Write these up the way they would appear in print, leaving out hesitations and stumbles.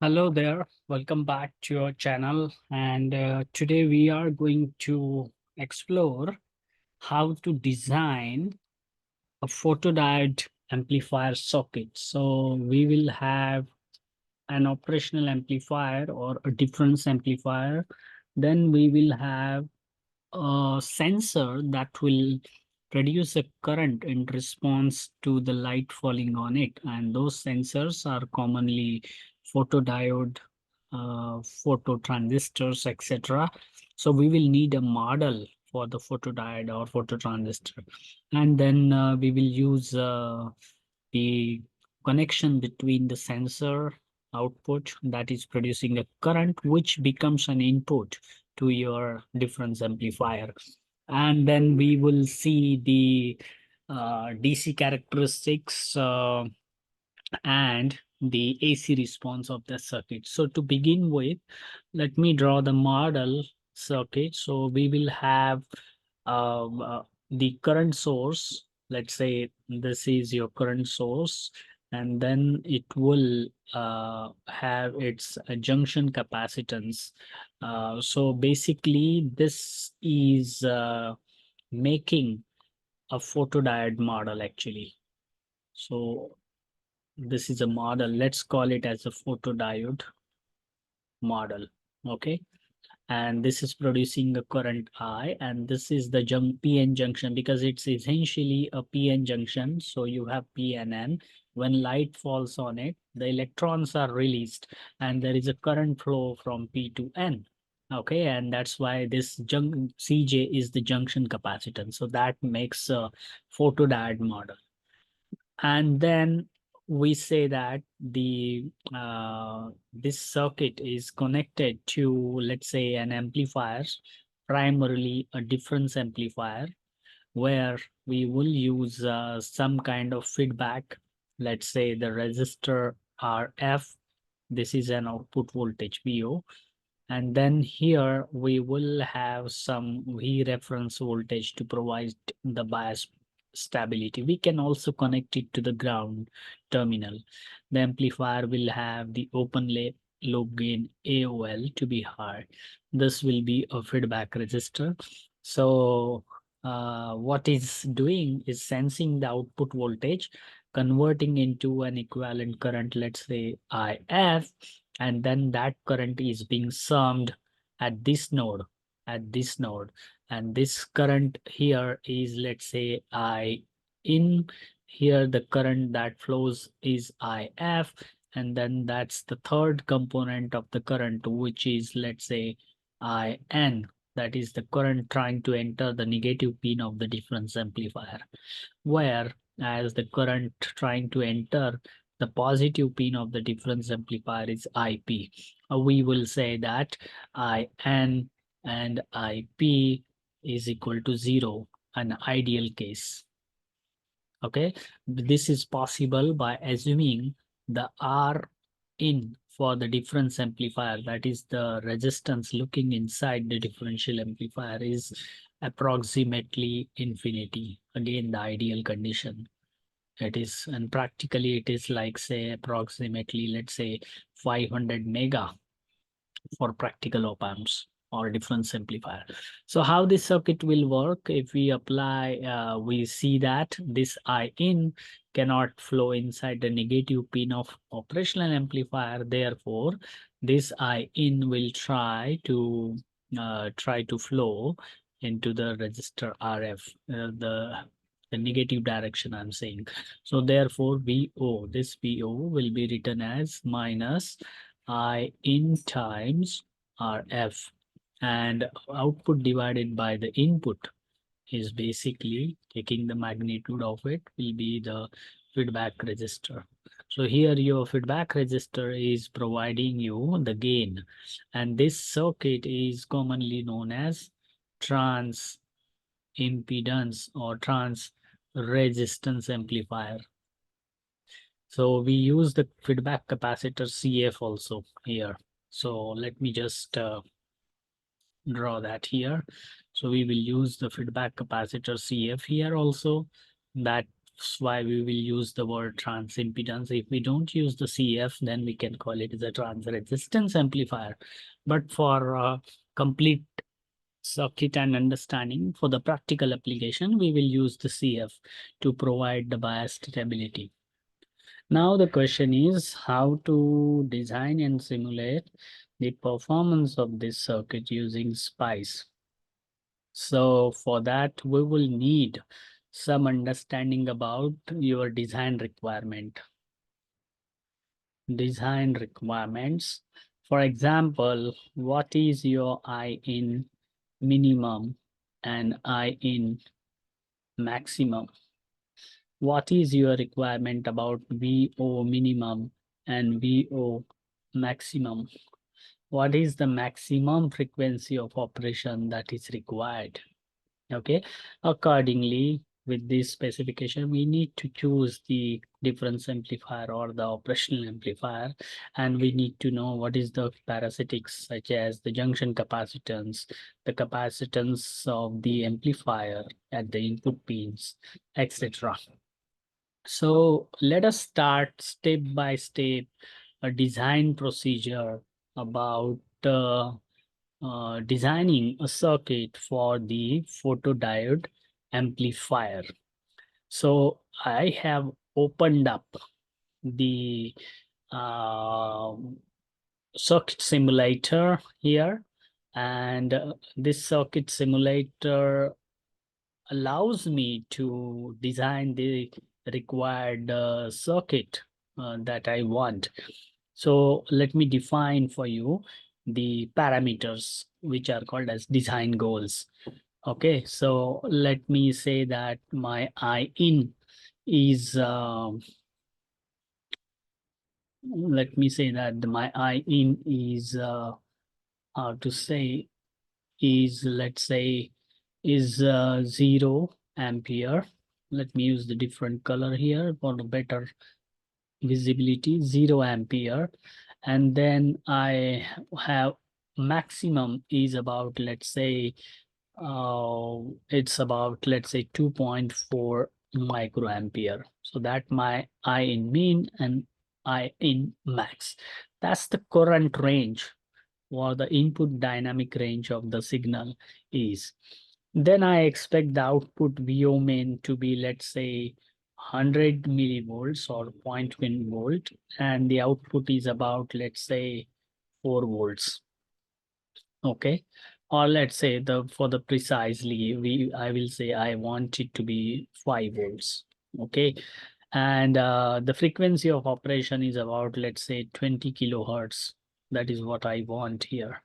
Hello there, welcome back to your channel. And today we are going to explore how to design a photodiode amplifier circuit. So we will have an operational amplifier or a difference amplifier. Then we will have a sensor that will produce a current in response to the light falling on it. And those sensors are commonly photodiode, phototransistors, etc. So we will need a model for the photodiode or phototransistor. And then we will use the connection between the sensor output that is producing a current, which becomes an input to your difference amplifier. And then we will see the DC characteristics and the AC response of the circuit. So to begin with, let me draw the model circuit. So we will have the current source. Let's say this is your current source, and then it will have its junction capacitance. So basically, this is making a photodiode model actually. So this is a model. Let's call it as a photodiode model. Okay. And this is producing a current I, and this is the PN junction because it's essentially a PN junction. So you have P and N. When light falls on it, the electrons are released and there is a current flow from P to N. Okay, and that's why this CJ is the junction capacitance. So that makes a photodiode model. And then we say that the this circuit is connected to, let's say, an amplifier, primarily a difference amplifier, where we will use some kind of feedback. Let's say the resistor RF. This is an output voltage VO. And then here we will have some V reference voltage to provide the bias stability. We can also connect it to the ground terminal. The amplifier will have the open loop gain AOL to be high. This will be a feedback resistor. So what is doing is sensing the output voltage, converting into an equivalent current, let's say IF, and then that current is being summed at this node, and this current here is, let's say, I in. Here the current that flows is IF, and then that's the third component of the current, which is, let's say, IN. That is the current trying to enter the negative pin of the difference amplifier, where as the current trying to enter the positive pin of the difference amplifier is IP. We will say that IN and IP is equal to 0, an ideal case. Okay, this is possible by assuming the R in for the difference amplifier, that is the resistance looking inside the differential amplifier, is approximately infinity. Again, the ideal condition. It is, and practically it is like, say, approximately, let's say, 500 mega for practical op amps or difference amplifier. So how this circuit will work, if we apply, we see that this I in cannot flow inside the negative pin of operational amplifier. Therefore, this I in will try to flow into the resistor RF, the negative direction I'm saying. So therefore, VO, this VO will be written as minus I in times RF, and output divided by the input is basically taking the magnitude of it will be the feedback resistor. So here your feedback resistor is providing you the gain, and this circuit is commonly known as trans impedance or trans resistance amplifier. So we use the feedback capacitor CF also here. So let me just draw that here. So we will use the feedback capacitor CF here also. That That's why we will use the word transimpedance. If we don't use the CF, then we can call it as a trans resistance amplifier. But for complete circuit and understanding, for the practical application, we will use the CF to provide the bias stability. Now the question is how to design and simulate the performance of this circuit using SPICE. So for that, we will need some understanding about your design requirement. Design requirements. For example, what is your I in minimum and I in maximum? What is your requirement about VO minimum and VO maximum? What is the maximum frequency of operation that is required? Okay, accordingly, with this specification, we need to choose the difference amplifier or the operational amplifier, and we need to know what is the parasitics, such as the junction capacitance, the capacitance of the amplifier at the input pins, etc. So let us start step by step a design procedure about designing a circuit for the photodiode amplifier. So I have opened up the uh, circuit simulator here, and this circuit simulator allows me to design the required circuit that I want. So let me define for you the parameters which are called as design goals. Okay, so let me say that my I in is let me say that my I in is how to say is, let's say, is 0 ampere. Let me use the different color here for better visibility, 0 ampere. And then I have maximum is about, let's say, it's about, let's say, 2.4 microampere. So that my I in mean and I in max. That's the current range or the input dynamic range of the signal is. Then I expect the output VO main to be, let's say, 100 millivolts or 0.1 volt, and the output is about, let's say, 4 volts. Okay, or let's say for the precisely, I will say I want it to be 5 volts. Okay, and the frequency of operation is about, let's say, 20 kilohertz. That is what I want here.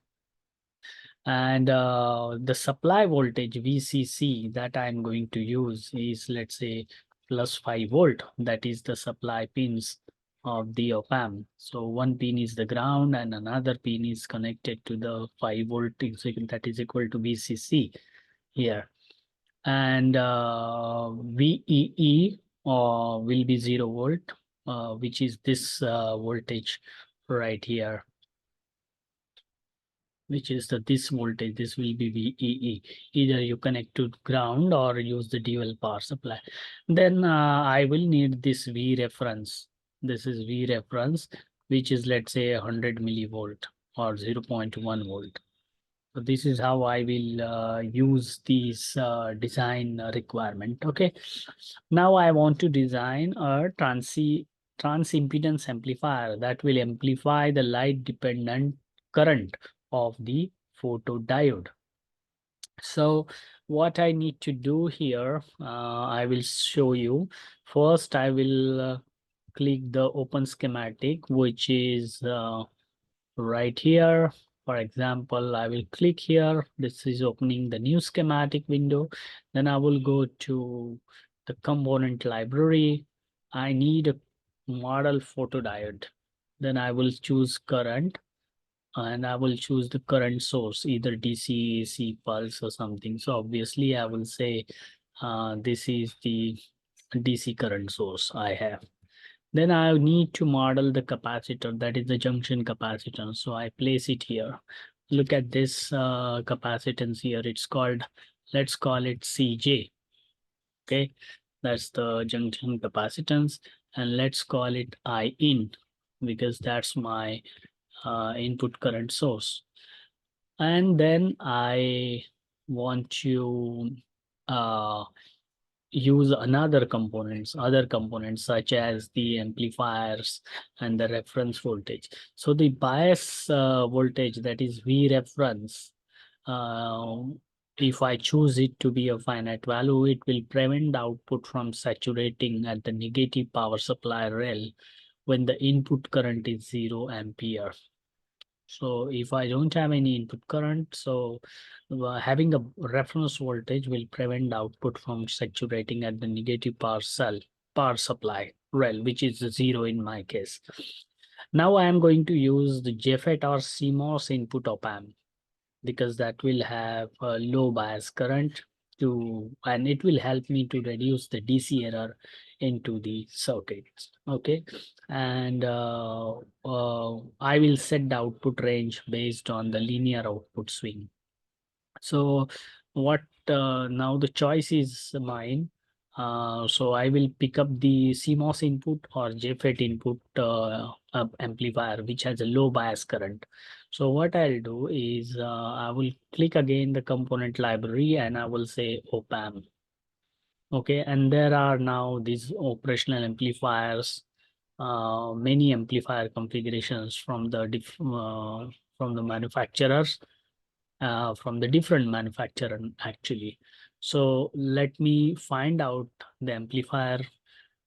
And the supply voltage VCC that I'm going to use is, let's say, plus 5 volt. That is the supply pins of the op-amp. So one pin is the ground and another pin is connected to the 5 volt, that is equal to VCC here. And VEE will be 0 volt, which is this voltage right here, which is this voltage. This will be VEE. Either you connect to ground or use the dual power supply. Then I will need this V reference. This is V reference, which is, let's say, 100 millivolt or 0.1 volt. So this is how I will use these design requirement. Okay. Now I want to design a transimpedance amplifier that will amplify the light dependent current of the photodiode. So what I need to do here, I will show you. First, I will click the open schematic, which is right here. For example, I will click here. This is opening the new schematic window. Then I will go to the component library. I need a model photodiode. Then I will choose current and I will choose the current source, either DC, AC, pulse or something. So obviously I will say this is the DC current source I have. Then I need to model the capacitor, that is the junction capacitance. So I place it here. Look at this capacitance here. It's called, let's call it CJ. Okay. That's the junction capacitance, and let's call it I in, because that's my input current source. And then I want to uh, use other components such as the amplifiers and the reference voltage. So the bias voltage, that is V reference, uh, if I choose it to be a finite value, it will prevent the output from saturating at the negative power supply rail when the input current is 0 ampere. So if I don't have any input current, so having a reference voltage will prevent the output from saturating at the negative power supply rail, which is 0 in my case. Now I am going to use the JFET or CMOS input op amp, because that will have a low bias current and it will help me to reduce the DC error into the circuits. Okay, and I will set the output range based on the linear output swing. So what now the choice is mine. So I will pick up the CMOS input or JFET input amplifier, which has a low bias current. So what I'll do is I will click again the component library and I will say op amp. Okay, and there are now these operational amplifiers, many amplifier configurations from the manufacturers, from the different manufacturer actually. So let me find out the amplifier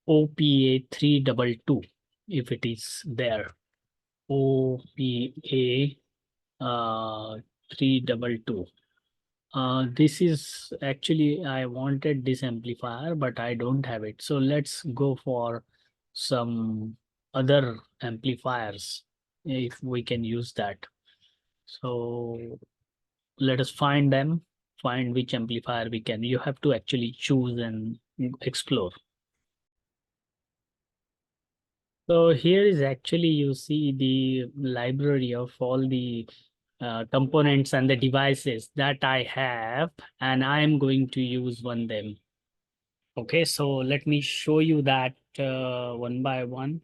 OPA 322 if it is there. OPA 322. This is actually, I wanted this amplifier, but I don't have it. So let's go for some other amplifiers if we can use that. So let us find which amplifier we can. You have to actually choose and explore. So here is actually, you see the library of all the components and the devices that I have, and I am going to use one them. Okay, so let me show you that one by one,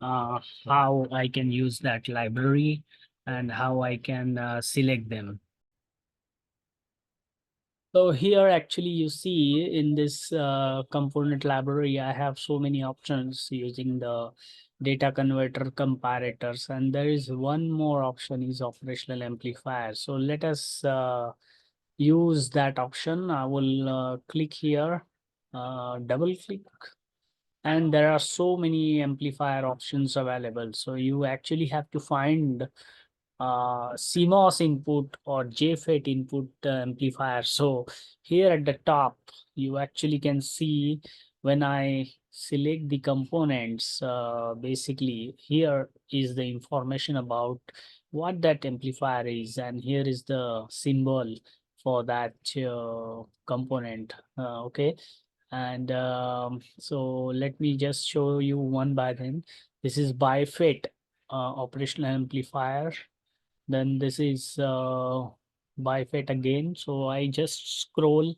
how I can use that library and how I can select them. So here actually you see in this component library, I have so many options using the data converter comparators, and there is one more option is operational amplifier. So let us use that option. I will click here, double click, and there are so many amplifier options available. So you actually have to find CMOS input or JFET input amplifier. So here at the top, you actually can see when I select the components, basically here is the information about what that amplifier is, and here is the symbol for that component. Okay, and so let me just show you one by then. This is by FET operational amplifier. Then this is by FET again. So I just scroll.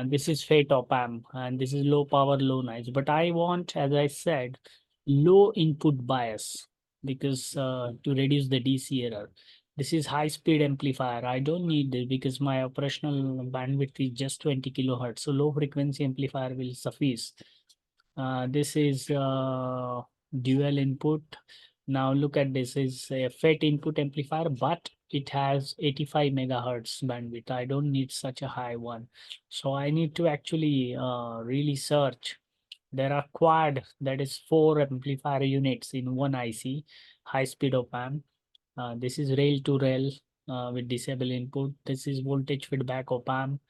This is FET op amp, and this is low power, low noise. But I want, as I said, low input bias, because to reduce the DC error. This is high speed amplifier. I don't need this because my operational bandwidth is just 20 kilohertz. So low frequency amplifier will suffice. This is dual input. Now look at this, is a FET input amplifier, but it has 85 megahertz bandwidth. I don't need such a high one. So I need to actually really search. There are quad, that is 4 amplifier units in one IC, high speed op amp. This is rail to rail with disable input. This is voltage feedback op amp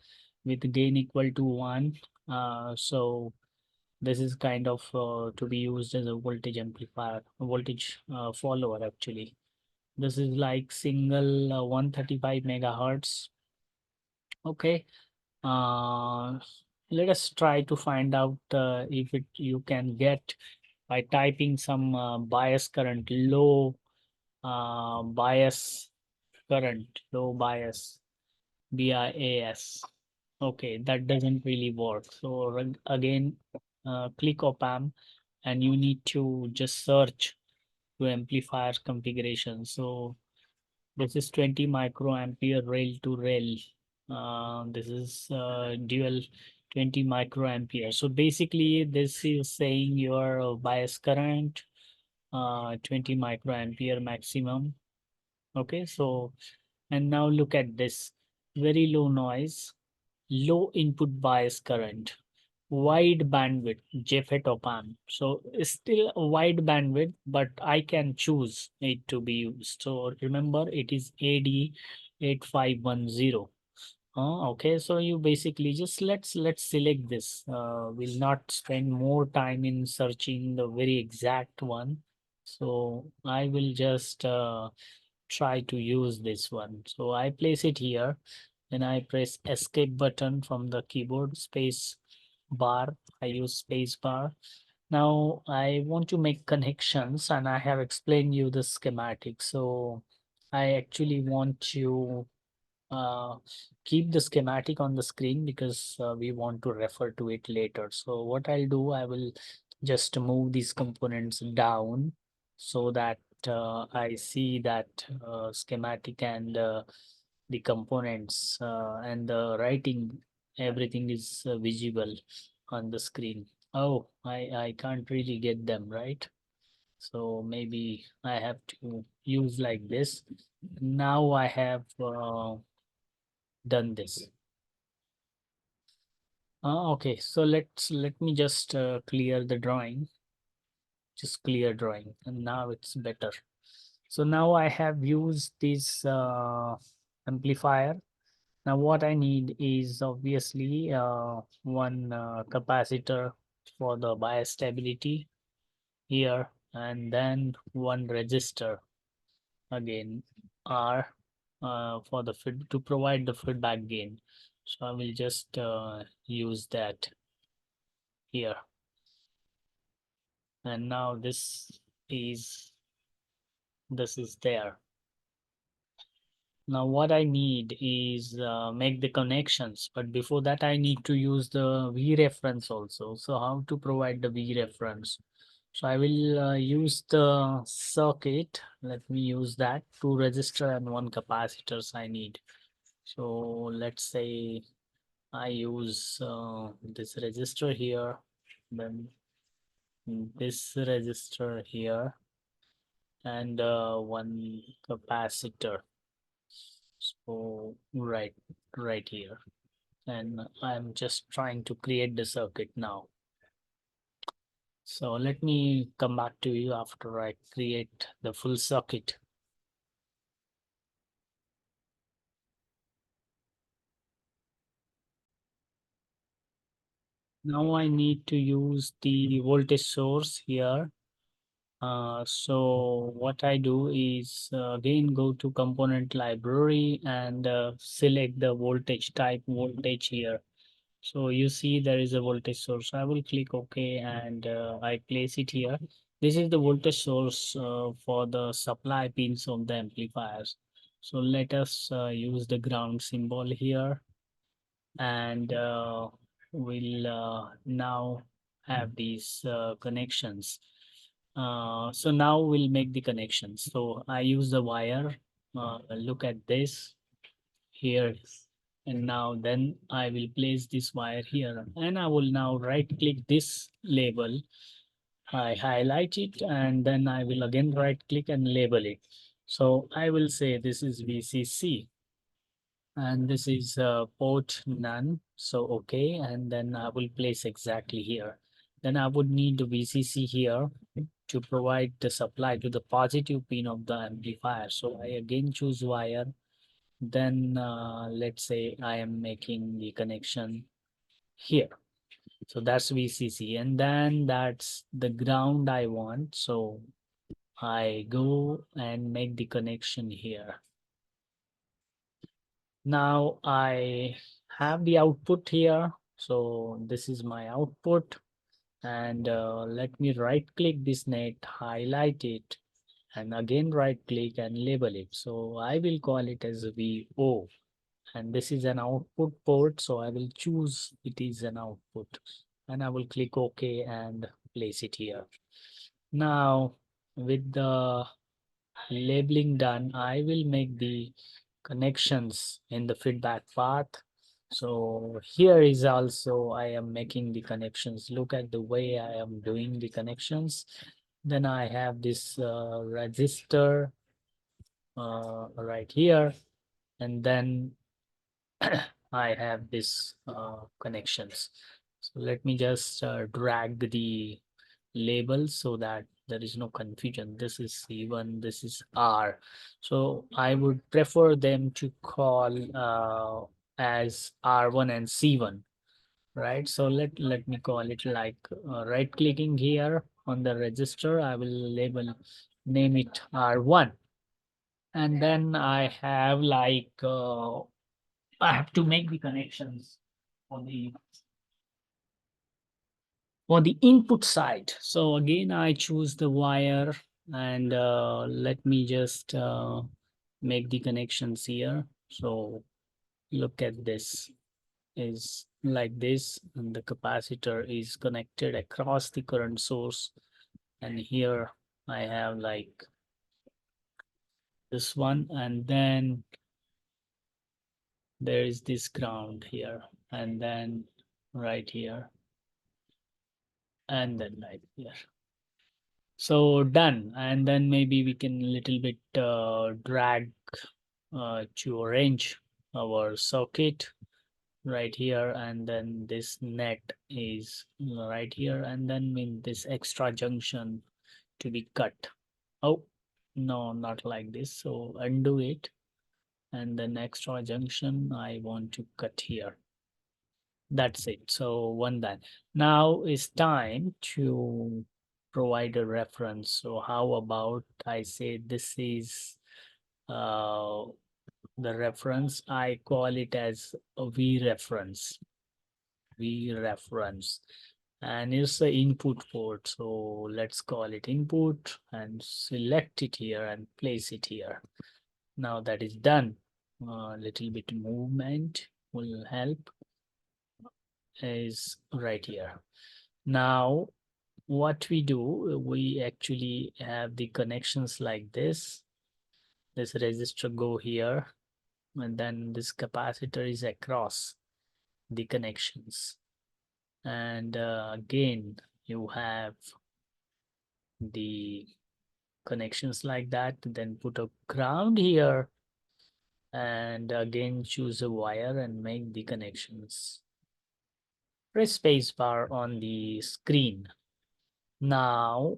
with gain equal to 1. So this is kind of to be used as a voltage amplifier, a voltage follower actually. This is like single 135 megahertz. Okay. Uh, Let us try to find out if you can get by typing some bias current, bias current, low bias, BIAS. Okay, that doesn't really work. So again, click op amp and you need to just search to amplifier configuration. So this is 20 microampere rail to rail. This is dual 20 microampere. So basically this is saying your bias current 20 microampere maximum. Okay, so and now look at this, very low noise, low input bias current, wide bandwidth, JFET op amp. So it's still a wide bandwidth, but I can choose it to be used. So remember, it is AD8510. Okay, so you basically just let's select this. We'll not spend more time in searching the very exact one. So I will just try to use this one. So I place it here, then I press escape button from the keyboard, space bar. I use space bar. Now I want to make connections and I have explained you the schematic. So I actually want to uh, keep the schematic on the screen because we want to refer to it later. So what I'll do, I will just move these components down so that I see that schematic and the components and the writing, everything is visible on the screen. Oh, I can't really get them right. So maybe I have to use like this. Now I have done this. Okay, so let me just clear the drawing, just clear drawing, and now it's better. So now I have used this amplifier. Now what I need is obviously one capacitor for the bias stability here, and then one resistor again R for the feed to provide the feedback gain. So I will just use that here. And now is this is there. Now what I need is make the connections, but before that I need to use the V reference also. So how to provide the V reference? So I will use the circuit. Let me use that, two resistor and one capacitors I need. So let's say I use this resistor here, then this resistor here, and one capacitor. So right here. And I'm just trying to create the circuit now. So let me come back to you after I create the full circuit. Now I need to use the voltage source here. So what I do is again go to component library and select the voltage type voltage here. So you see there is a voltage source. I will click OK and I place it here. This is the voltage source for the supply pins of the amplifiers. So let us use the ground symbol here and we'll now have these connections. So now we'll make the connections. So I use the wire. Look at this here, and now then I will place this wire here and I will now right click this label. I highlight it and then I will again right click and label it. So I will say this is VCC and this is port none. So okay, and then I will place exactly here. Then I would need the VCC here to provide the supply to the positive pin of the amplifier. So I again choose wire. Then let's say I am making the connection here. So that's VCC, and then that's the ground I want. So I go and make the connection here. Now I have the output here. So this is my output, and let me right click this net, highlight it, and again right click and label it. So I will call it as VO. and this is an output port, so I will choose it is an output, and I will click OK and place it here. Now with the labeling done, I will make the connections in the feedback path. So here is also I am making the connections. Look at the way I am doing the connections. Then I have this resistor right here, and then I have this connections. So let me just drag the label so that there is no confusion. This is C1, this is R. So I would prefer them to call as R1 and C1, right? So let me call it like right clicking here on the register. I will label name it R1, and then I have like I have to make the connections for the input side. So again, I choose the wire, and let me just make the connections here. So look at this is like this, and the capacitor is connected across the current source. And here I have like this one, and then there is this ground here, and then right here, and then right here. So done, and then maybe we can little bit drag to arrange our circuit right here, and then this net is right here, and then in this extra junction to be cut. Oh no, not like this. So undo it, and then extra junction I want to cut here. That's it. So one that now is time to provide a reference. So how about I say this is uh, the reference. I call it as a V reference. V reference. And it's the input port. So let's call it input and select it here and place it here. Now that is done. A little bit movement will help. Is right here. Now what we do, we actually have the connections like this. This resistor go here, and then this capacitor is across the connections. And again, you have the connections like that. Then put a ground here, and again choose a wire and make the connections. Press space bar on the screen. Now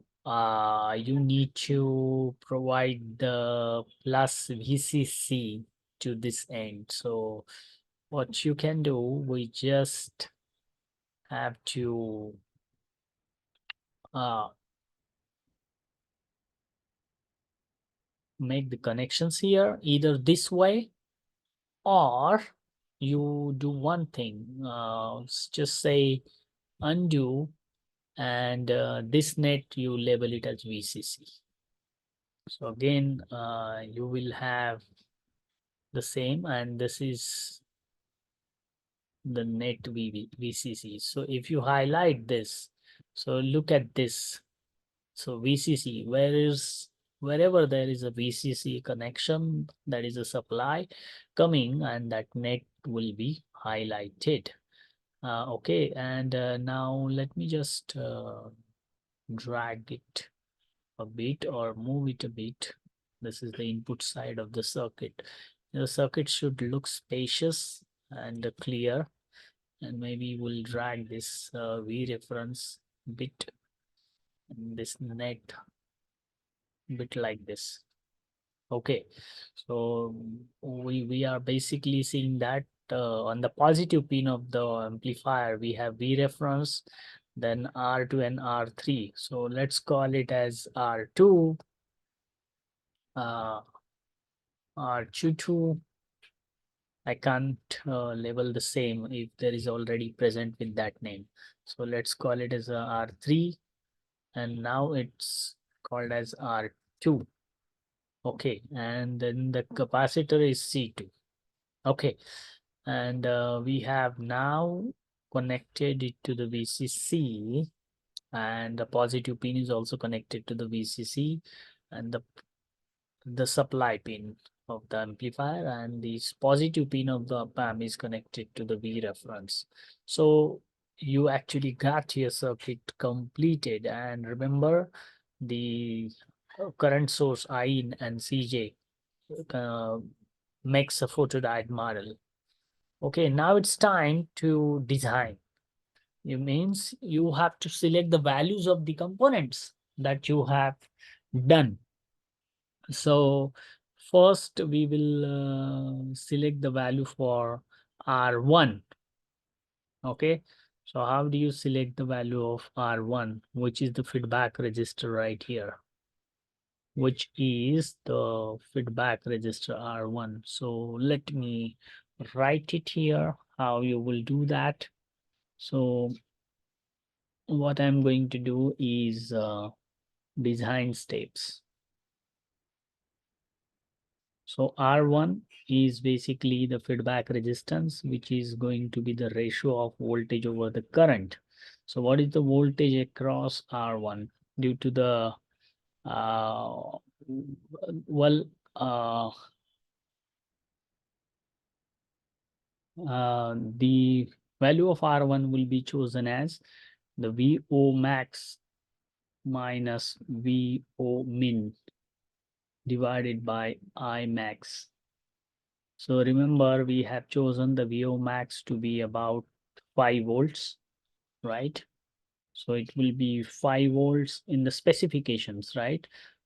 you need to provide the plus VCC to this end. So what you can do, we just have to uh, make the connections here either this way, or you do one thing, just say undo, and this net you label it as VCC. So again, you will have the same, and this is the net VCC. So if you highlight this, so look at this. So VCC, wherever there is a VCC connection, that is a supply coming, and that net will be highlighted. Okay, and now let me just drag it a bit or move it a bit. This is the input side of the circuit. The circuit should look spacious and clear, and maybe we'll drag this V reference bit and this net bit like this. Okay, so we are basically seeing that on the positive pin of the amplifier we have V reference, then R2 and R3. So let's call it as R2, uh, R22. I can't label the same if there is already present with that name. So let's call it as a R3, and now it's called as R2. Okay, and then the capacitor is C2. Okay, and we have now connected it to the VCC, and the positive pin is also connected to the VCC, and the supply pin of the amplifier, and this positive pin of the op-amp is connected to the V reference. So you actually got your circuit completed, and remember the current source I and CJ uh, makes a photodiode model. Okay, now it's time to design. It means you have to select the values of the components that you have done. So first we will select the value for R1. Okay, so how do you select the value of R1, which is the feedback resistor right here, which is the feedback resistor R1. So let me write it here, how you will do that. So what I'm going to do is design steps. So R1 is basically the feedback resistance, which is going to be the ratio of voltage over the current. So what is the voltage across R1 due to the uh, well uh, the value of R1 will be chosen as the VO max minus VO min divided by I max. So remember, we have chosen the VO max to be about 5 volts, right? So it will be 5 volts in the specifications, right?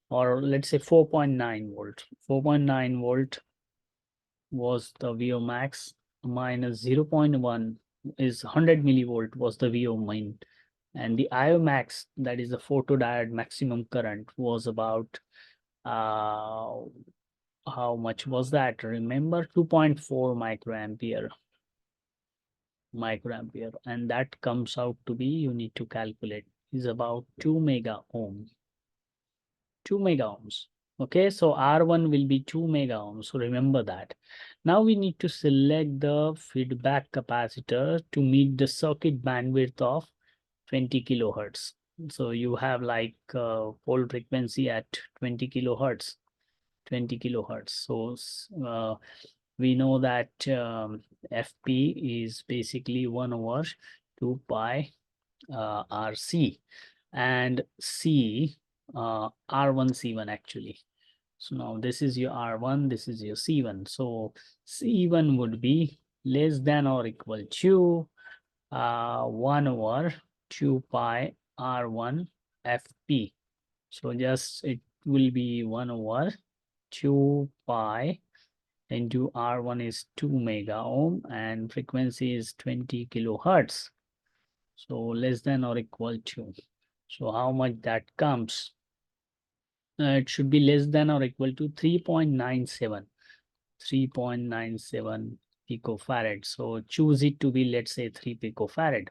Or let's say 4.9 volt. 4.9 volt was the VO max, minus 0.1 is 100 millivolt was the VO min. And the IO max, that is the photodiode maximum current, was about uh, how much was that? Remember, 2.4 microampere, and that comes out to be, you need to calculate, is about 2 mega ohm. 2 mega ohms. Okay, so R1 will be 2 mega ohms. So remember that. Now we need to select the feedback capacitor to meet the circuit bandwidth of 20 kilohertz. So you have like pole frequency at 20 kilohertz. 20 kilohertz. So we know that FP is basically 1 over 2 pi RC, and C R1 C1 actually. So now this is your R1, this is your C1. So C1 would be less than or equal to 1 over 2 pi R1 FP. So just it will be 1 over 2 pi into R1 is 2 mega ohm and frequency is 20 kilohertz. So less than or equal to. So how much that comes? It should be less than or equal to 3.97. 3.97 picofarad. So choose it to be, let's say, 3 picofarad.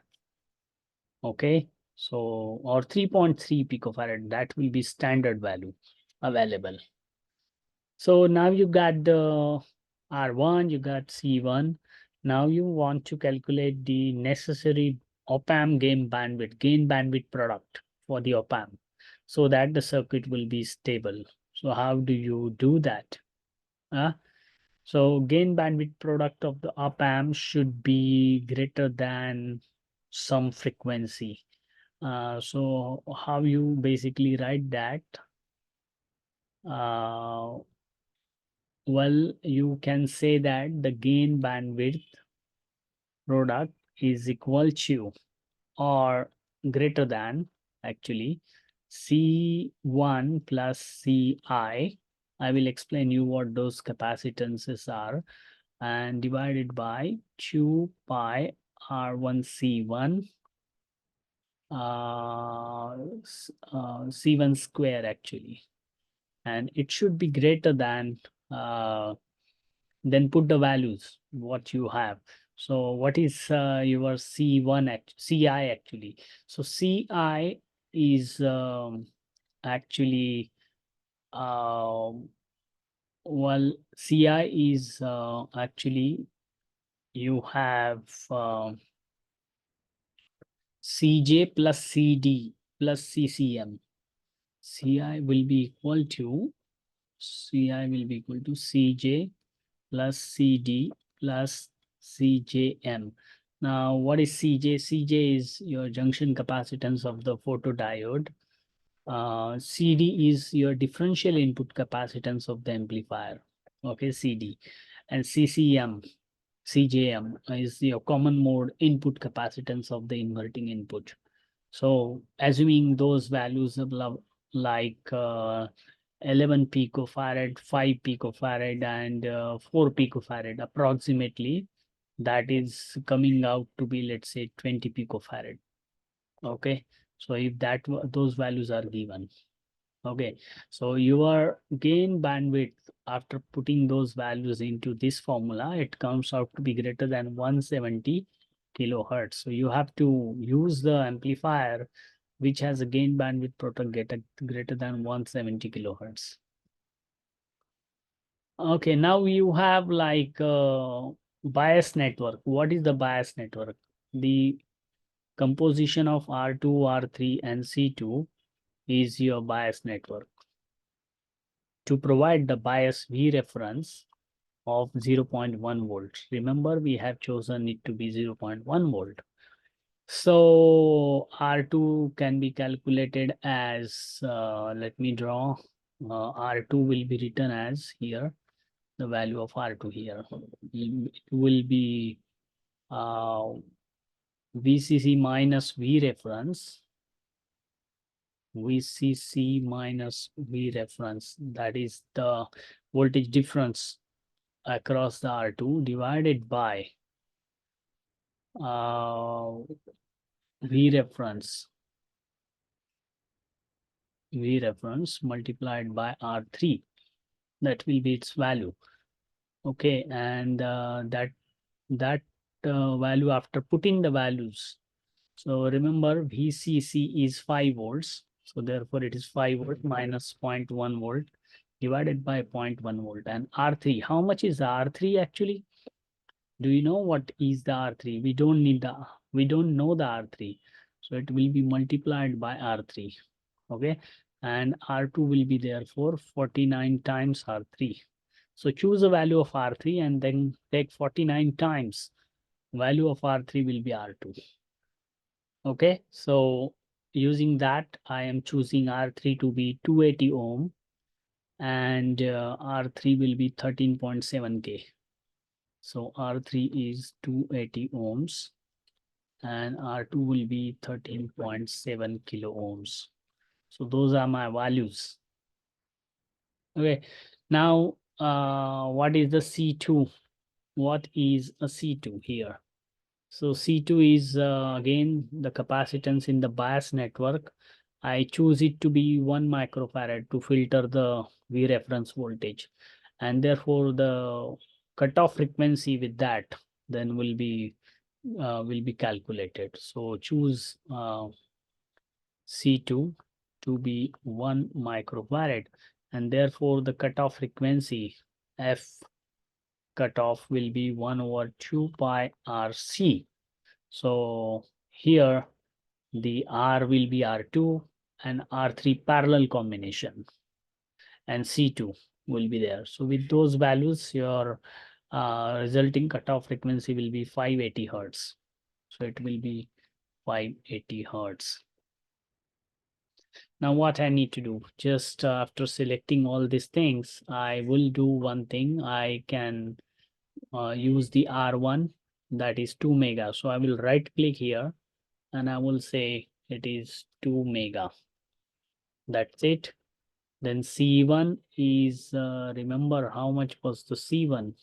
Okay. So, or 3.3 picofarad, that will be standard value available. So now you got the R1, you got C1. Now you want to calculate the necessary op-amp gain bandwidth product for the op-amp so that the circuit will be stable. So how do you do that? So gain bandwidth product of the op-amp should be greater than some frequency. So how you basically write that? Uh, Well, you can say that the gain bandwidth product is equal to or greater than actually C1 plus CI. I will explain you what those capacitances are, and divided by 2 pi R1 C1 C1 square actually, and it should be greater than then put the values what you have. So what is your C1 CI actually? So CI is actually um, Well, CI is actually you have CJ plus CD plus CCM. CI will be equal to CJ plus CD plus CJM. Now, what is CJ? CJ is your junction capacitance of the photodiode. CD is your differential input capacitance of the amplifier. Okay, CD. And CJM is your common mode input capacitance of the inverting input. So assuming those values of like 11 picofarad, 5 picofarad, and 4 picofarad approximately, that is coming out to be, let's say, 20 picofarad. Okay, so if those values are given, okay, so your gain bandwidth after putting those values into this formula, it comes out to be greater than 170 kilohertz. So you have to use the amplifier which has a gain bandwidth greater than 170 kilohertz. Okay, now you have like bias network. What is the bias network? The composition of R2, R3, and C2 is your bias network. To provide the bias V reference of 0.1 volt. Remember, we have chosen it to be 0.1 volt. So R2 can be calculated as, let me draw, R2 will be written as here, the value of R2 here. It will be VCC minus V reference, VCC minus V reference, that is the voltage difference across the R2 divided by V reference multiplied by R3. That will be its value. Okay, and that value after putting the values. So remember, VCC is 5 volts. So therefore it is 5 volt minus 0.1 volt divided by 0.1 volt. And R3, how much is R3 actually? Do you know what is the R3? We don't know the R3. So it will be multiplied by R3. Okay. And R2 will be therefore 49 times R3. So choose a value of R3 and then take 49 times value of R3 will be R2. Okay. So using that, I am choosing R3 to be 280 ohm and R3 will be 13.7K. So R3 is 280 ohms and R2 will be 13.7 kilo ohms. So those are my values. Okay, now what is the C2? What is a C2 here? So C2 is again the capacitance in the bias network. I choose it to be 1 microfarad to filter the V reference voltage, and therefore the cutoff frequency with that then will be calculated. So choose C2 to be 1 microfarad, and therefore the cutoff frequency F cutoff will be 1 over 2 pi RC. So here the R will be R2 and R3 parallel combination, and C2 will be there. So with those values, your resulting cutoff frequency will be 580 hertz. So it will be 580 hertz. Now what I need to do, just after selecting all these things, I will do one thing. I can use the R1, that is 2 mega. So I will right click here and I will say it is 2 mega. That's it. Then C1 is, remember how much was the C1?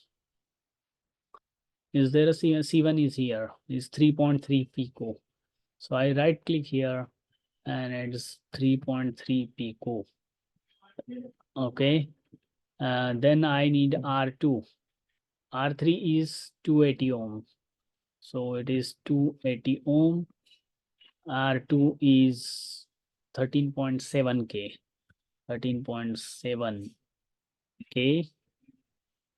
Is there a C1 is here, is 3.3 pico. So I right click here and it's 3.3 pico. Okay. Then I need R2. R3 is 280 ohm. So it is 280 ohm. R2 is 13.7K. 13.7K.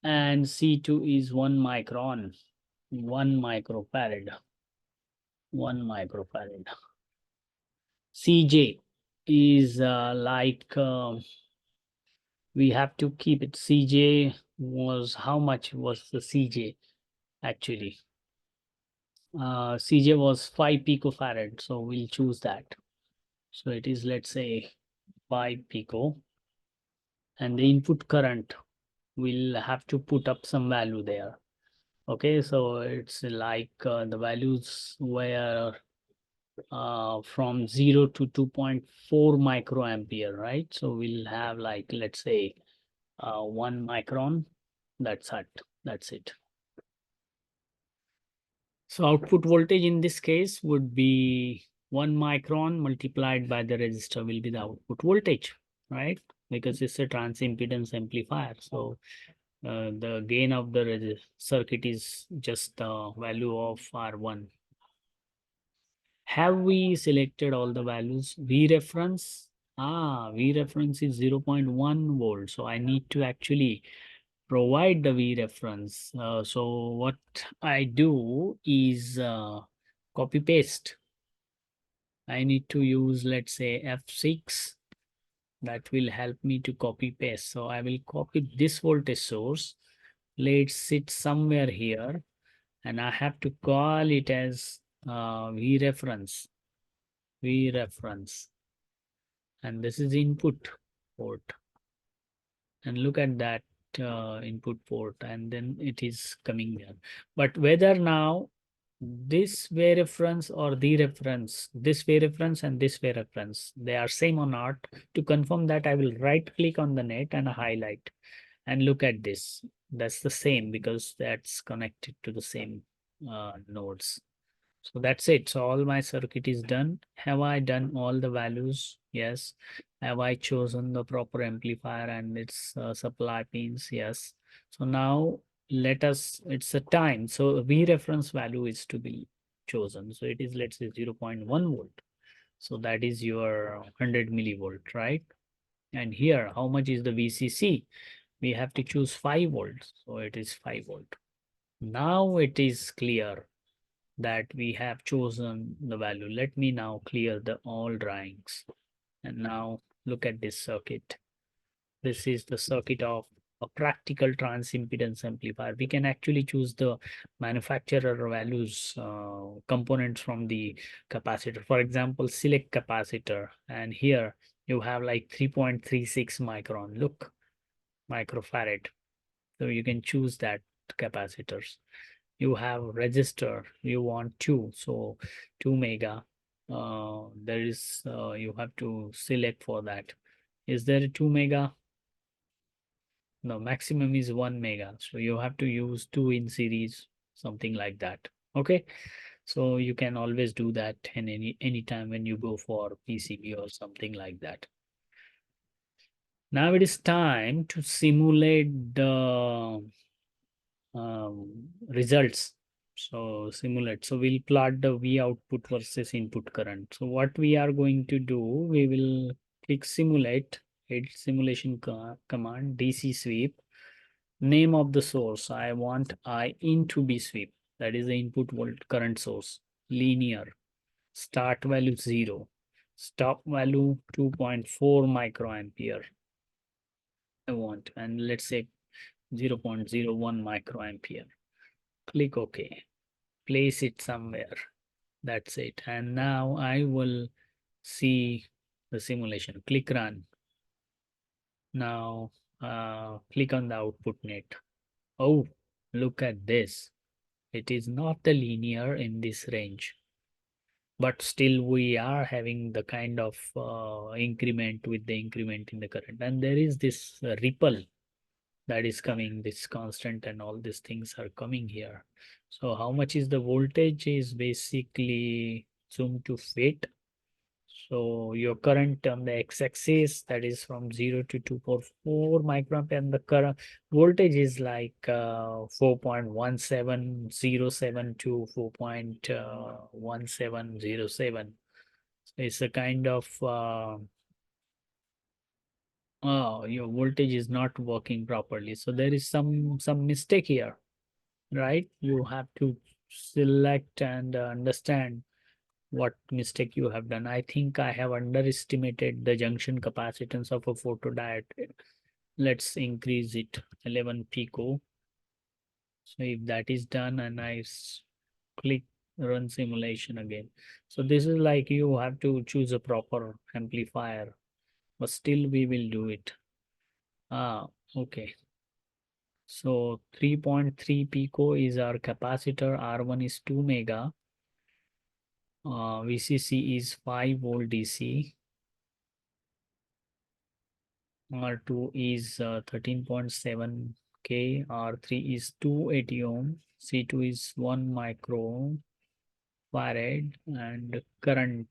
and C2 is 1 micron, 1 microfarad, 1 microfarad. CJ is we have to keep it. CJ was, how much was the CJ actually? CJ was 5 picofarad, so we'll choose that. So it is, let's say, 5 pico, and the input current, we'll have to put up some value there. Okay, so it's like the values were from 0 to 2.4 microampere, right? So we'll have, like, let's say 1 micron. That's it. That's it. So output voltage in this case would be 1 micron multiplied by the resistor will be the output voltage, right? Because it's a transimpedance amplifier. So the gain of the circuit is just the value of R1. Have we selected all the values? V reference. V reference is 0.1 volt. So I need to actually provide the V reference. So what I do is copy paste. I need to use, let's say, F6. That will help me to copy paste. So I will copy this voltage source. Let's sit somewhere here, and I have to call it as V reference. V reference. And this is input port. And look at that input port, and then it is coming there. But whether now this way reference or the reference, this way reference and this way reference, they are same or not, to confirm that, I will right click on the net and highlight, and look at this. That's the same, because that's connected to the same nodes. So that's it. So all my circuit is done. Have I done all the values? Yes. Have I chosen the proper amplifier and its supply pins? Yes. So now let us, it's a time. So V reference value is to be chosen. So it is, let's say, 0.1 volt. So that is your 100 millivolt, right? And here, how much is the VCC? We have to choose 5 volts. So it is 5 volt. Now it is clear that we have chosen the value. Let me now clear the all drawings. And now look at this circuit. This is the circuit of a practical transimpedance amplifier. We can actually choose the manufacturer values, components from the capacitor. For example, select capacitor. And here you have like 3.36 micron. Look, microfarad. So you can choose that capacitors. You have resistor, you want 2, so 2 mega. There is you have to select for that. Is there a 2 mega? No, maximum is 1 mega, so you have to use 2 in series, something like that. Okay, so you can always do that in any time when you go for PCB or something like that. Now it is time to simulate the results. So simulate. So we'll plot the V output versus input current. So what we are going to do, we will click simulate, hit simulation command, DC sweep. Name of the source, I want I in to be sweep. That is the input volt current source. Linear. Start value 0. Stop value 2.4 microampere. I want, and let's say 0.01 microampere. Click OK. Place it somewhere. That's it. And now I will see the simulation. Click run. Now click on the output net. Oh, look at this. It is not the linear in this range, but still we are having the kind of increment with the increment in the current. And there is this ripple that is coming, this constant, and all these things are coming here. So how much is the voltage is basically zoom to fit. So your current on the x-axis, that is from 0 to 2.4 microampere, and the current voltage is like 4.1707 to 4.1707. So it's a kind of Oh, your voltage is not working properly. So there is some mistake here, right? You have to select and understand what mistake you have done. I think I have underestimated the junction capacitance of a photodiode. Let's increase it 11 pico. So if that is done and click run simulation again. So this is like you have to choose a proper amplifier, but still we will do it. Okay. So 3.3 pico is our capacitor. R1 is 2 mega. VCC is 5 volt DC. R2 is 13.7 K. R3 is 280 ohm. C2 is 1 micro farad. And current.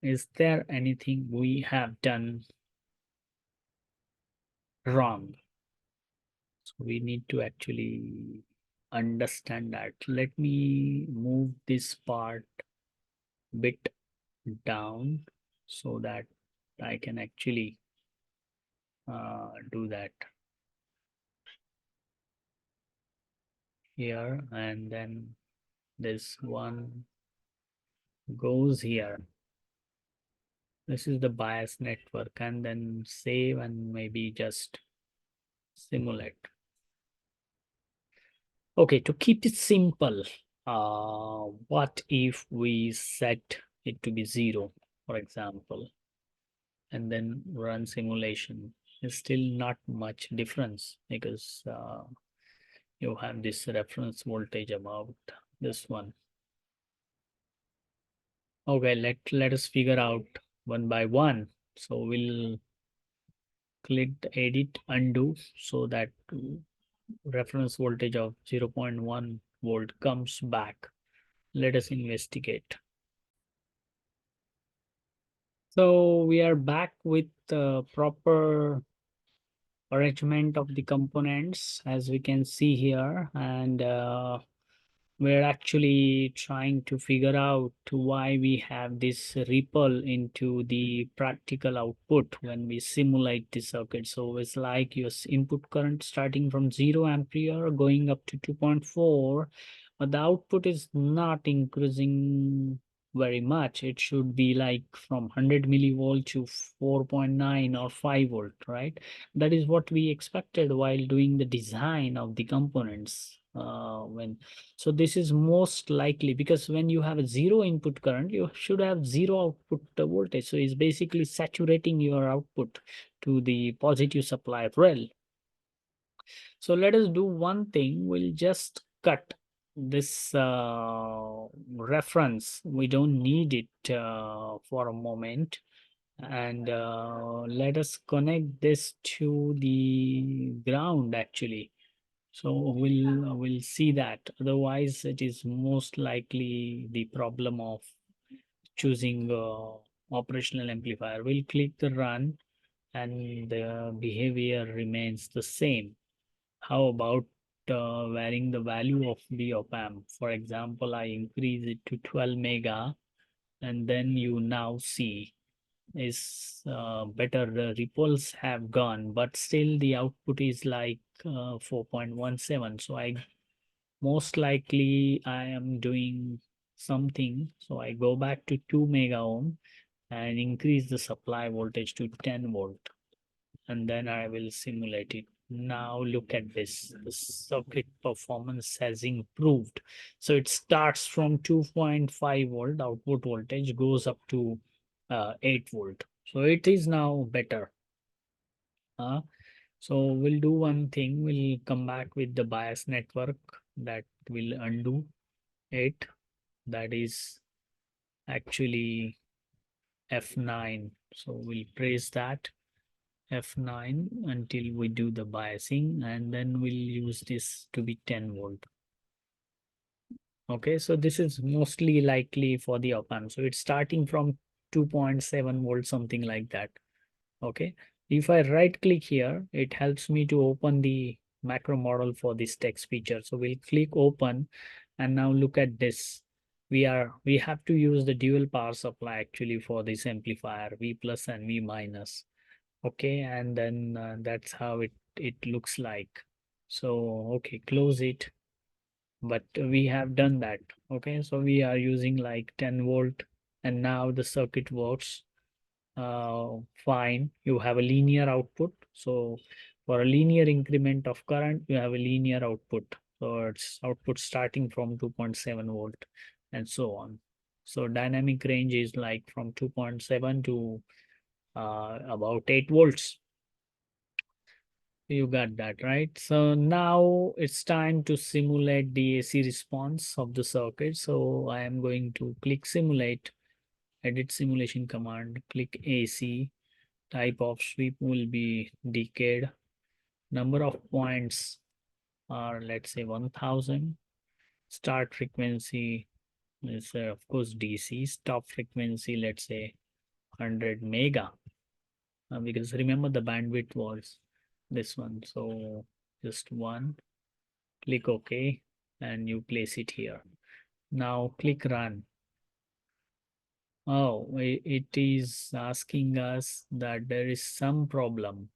Is there anything we have done wrong? So we need to actually understand that. Let me move this part bit down so that I can actually do that here, and then this one goes here. This is the bias network, and then save and maybe just simulate. Okay, to keep it simple, what if we set it to be 0, for example, and then run simulation? It's still not much difference because you have this reference voltage about this one. Okay, let us figure out one by one. So we'll click the edit undo so that reference voltage of 0.1 volt comes back. Let us investigate. So we are back with the proper arrangement of the components, as we can see here, and we're actually trying to figure out why we have this ripple into the practical output when we simulate the circuit. So it's like your input current starting from 0 ampere going up to 2.4, but the output is not increasing very much. It should be like from 100 millivolt to 4.9 or 5 volt, right? That is what we expected while doing the design of the components. So this is most likely because when you have a 0 input current, you should have 0 output voltage. So it's basically saturating your output to the positive supply rail. So let us do one thing. We'll just cut this reference. We don't need it for a moment. And let us connect this to the ground actually. So we'll see that. Otherwise, it is most likely the problem of choosing operational amplifier. We'll click the run and the behavior remains the same. How about varying the value of the op amp? For example, I increase it to 12 mega, and then you now see is better. The ripples have gone, but still the output is like 4.17. So I most likely I am doing something. So I go back to 2 mega ohm and increase the supply voltage to 10 volt, and then I will simulate it. Now look at this. The circuit performance has improved. So it starts from 2.5 volt output voltage, goes up to 8 volt. So it is now better. So we'll do one thing. We'll come back with the bias network that will undo it. That is actually F9. So we'll press that F9 until we do the biasing, and then we'll use this to be 10 volt. Okay, so this is mostly likely for the op amp. So it's starting from 2.7 volt, something like that. Okay, if I right click here, it helps me to open the macro model for this text feature. So we'll click open, and now look at this. we have to use the dual power supply actually for this amplifier, V plus and V minus. Okay, and then that's how it looks like. So okay, close it. But we have done that. Okay, so we are using like 10 volt, and now the circuit works fine. You have a linear output. So for a linear increment of current, you have a linear output. So it's output starting from 2.7 volt and so on. So dynamic range is like from 2.7 to about 8 volts. You got that, right? So now it's time to simulate the AC response of the circuit. So I am going to click simulate, edit simulation command, click AC. Type of sweep will be decade. Number of points are, let's say, 1000. Start frequency is, of course, DC. Stop frequency, let's say, 100 mega. Because remember the bandwidth was this one. So just one. Click OK, and you place it here. Now click run. Oh, it is asking us that there is some problem.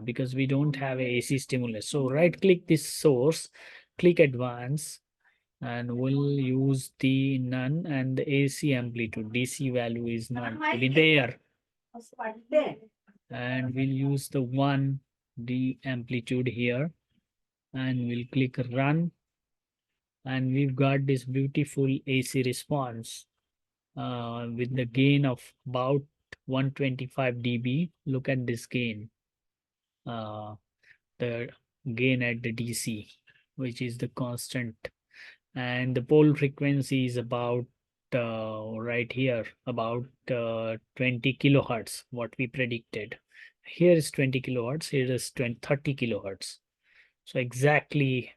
Because we don't have a AC stimulus. So right click this source, click advance, and we'll use the none, and the AC amplitude. DC value is not to be there. And we'll use the 1 D amplitude here, and we'll click run, and we've got this beautiful AC response with the gain of about 125 dB. Look at this gain. The gain at the DC, which is the constant, and the pole frequency is about right here, about 20 kilohertz, what we predicted. Here is 20 kilohertz, here is 30 kilohertz. So exactly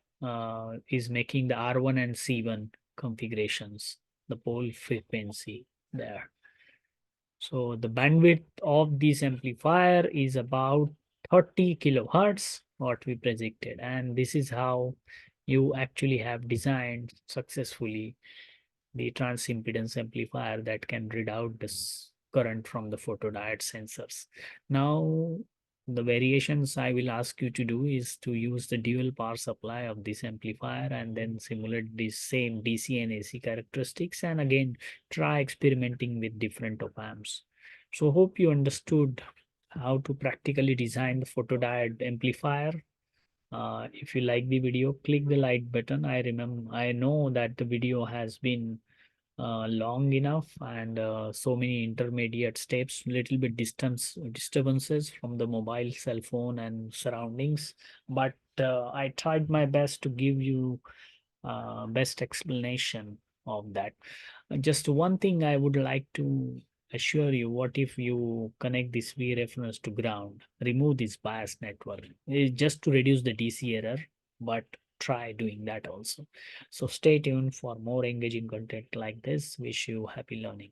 is making the R1 and C1 configurations, the pole frequency there. So the bandwidth of this amplifier is about 30 kilohertz, what we predicted. And this is how you actually have designed successfully the transimpedance amplifier that can read out this current from the photodiode sensors. Now, the variations I will ask you to do is to use the dual power supply of this amplifier and then simulate the same DC and AC characteristics, and again try experimenting with different op amps. So hope you understood how to practically design the photodiode amplifier. If you like the video, click the like button. I know that the video has been long enough, and so many intermediate steps, little bit disturbances from the mobile cell phone and surroundings, but I tried my best to give you best explanation of that. Just one thing I would like to assure you: what if you connect this V reference to ground, remove this bias network? It's just to reduce the DC error, but try doing that also. So stay tuned for more engaging content like this. Wish you happy learning.